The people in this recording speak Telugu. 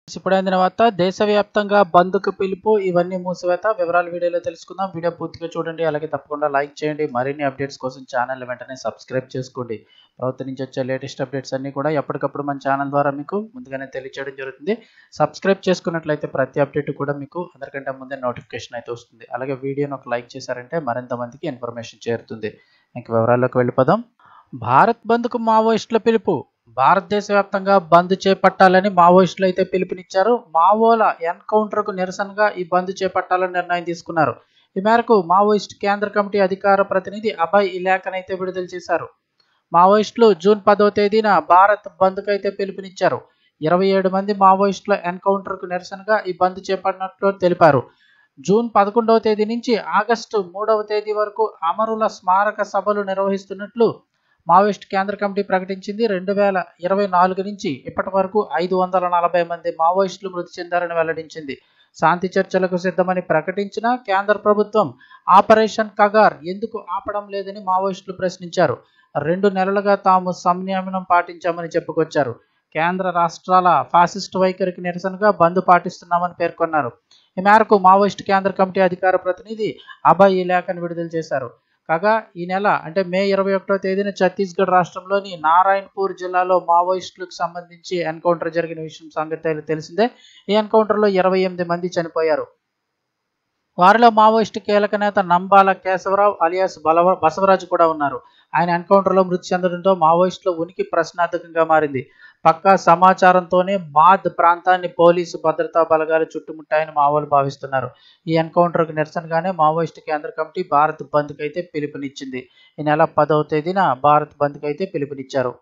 ఇప్పుడు అందిన వార్త దేశవ్యాప్తంగా బంద్కు పిలుపు ఇవన్నీ మూసివేత వివరాలు వీడియోలో తెలుసుకుందాం. వీడియో పూర్తిగా చూడండి, అలాగే తప్పకుండా లైక్ చేయండి. మరిన్ని అప్డేట్స్ కోసం ఛానల్ వెంటనే సబ్స్క్రైబ్ చేసుకోండి. ప్రభుత్వం నుంచి వచ్చే లేటెస్ట్ అప్డేట్స్ అన్నీ కూడా ఎప్పటికప్పుడు మన ఛానల్ ద్వారా మీకు ముందుగానే తెలియజేయడం జరుగుతుంది. సబ్స్క్రైబ్ చేసుకున్నట్లయితే ప్రతి అప్డేట్ కూడా మీకు అందరికంటే ముందే నోటిఫికేషన్ అయితే వస్తుంది. అలాగే వీడియోని ఒక లైక్ చేశారంటే మరింత మందికి ఇన్ఫర్మేషన్ చేరుతుంది. ఇంక వివరాల్లోకి వెళ్ళిపోదాం. భారత్ బంద్కు మావోయిస్టుల పిలుపు. భారతదేశ వ్యాప్తంగా బంద్ చేపట్టాలని మావోయిస్టులు అయితే పిలుపునిచ్చారు. మావోల ఎన్కౌంటర్కు నిరసనగా ఈ బంద్ చేపట్టాలని నిర్ణయం తీసుకున్నారు. ఈ మేరకు మావోయిస్ట్ కేంద్ర కమిటీ అధికార ప్రతినిధి అభయ్ ఈ లేఖనైతే విడుదల చేశారు. మావోయిస్టులు జూన్ 10వ తేదీన భారత్ బంద్కు అయితే పిలుపునిచ్చారు. 27 మంది మావోయిస్టుల ఎన్కౌంటర్కు నిరసనగా ఈ బంద్ చేపట్టినట్లు తెలిపారు. జూన్ 11వ తేదీ నుంచి ఆగస్టు 3వ తేదీ వరకు అమరుల స్మారక సభలు నిర్వహిస్తున్నట్లు మావోయిస్ట్ కేంద్ర కమిటీ ప్రకటించింది. 2024 నుంచి ఇప్పటి వరకు 540 మంది మావోయిస్టులు మృతి చెందారని వెల్లడించింది. శాంతి చర్చలకు సిద్ధమని ప్రకటించిన కేంద్ర ప్రభుత్వం ఆపరేషన్ కగార్ ఎందుకు ఆపడం లేదని మావోయిస్టులు ప్రశ్నించారు. 2 నెలలుగా తాము సంయమనం పాటించామని చెప్పుకొచ్చారు. కేంద్ర రాష్ట్రాల ఫాసిస్ట్ వైఖరికి నిరసనగా బంద్ పాటిస్తున్నామని పేర్కొన్నారు. ఈ మేరకు మావోయిస్ట్ కేంద్ర కమిటీ అధికార ప్రతినిధి అభయ్ ఈ లేఖను విడుదల చేశారు. కాగా ఈ నెల అంటే మే 21వ తేదీన ఛత్తీస్గఢ్ రాష్ట్రంలోని నారాయణపూర్ జిల్లాలో మావోయిస్టులకు సంబంధించి ఎన్కౌంటర్ జరిగిన విషయం సంగతి తెలిసిందే. ఈ ఎన్కౌంటర్లో 28 మంది చనిపోయారు. వారిలో మావోయిస్టు కీలక నేత నంబాల కేశవరావు అలియాస్ బసవరాజు కూడా ఉన్నారు. ఆయన ఎన్కౌంటర్లో మృతి చెందడంతో మావోయిస్టుల ఉనికి ప్రశ్నార్థకంగా మారింది. పక్కా సమాచారంతోనే మాద్ ప్రాంతాన్ని పోలీసు భద్రతా బలగాలు చుట్టుముట్టాయని మావోలు భావిస్తున్నారు. ఈ ఎన్కౌంటర్కు నిరసనగానే మావోయిస్టు కేంద్ర కమిటీ భారత్ బంద్కు అయితే పిలుపునిచ్చింది. ఈ నెల 10వ తేదీన భారత్ బంద్కు అయితే పిలుపునిచ్చారు.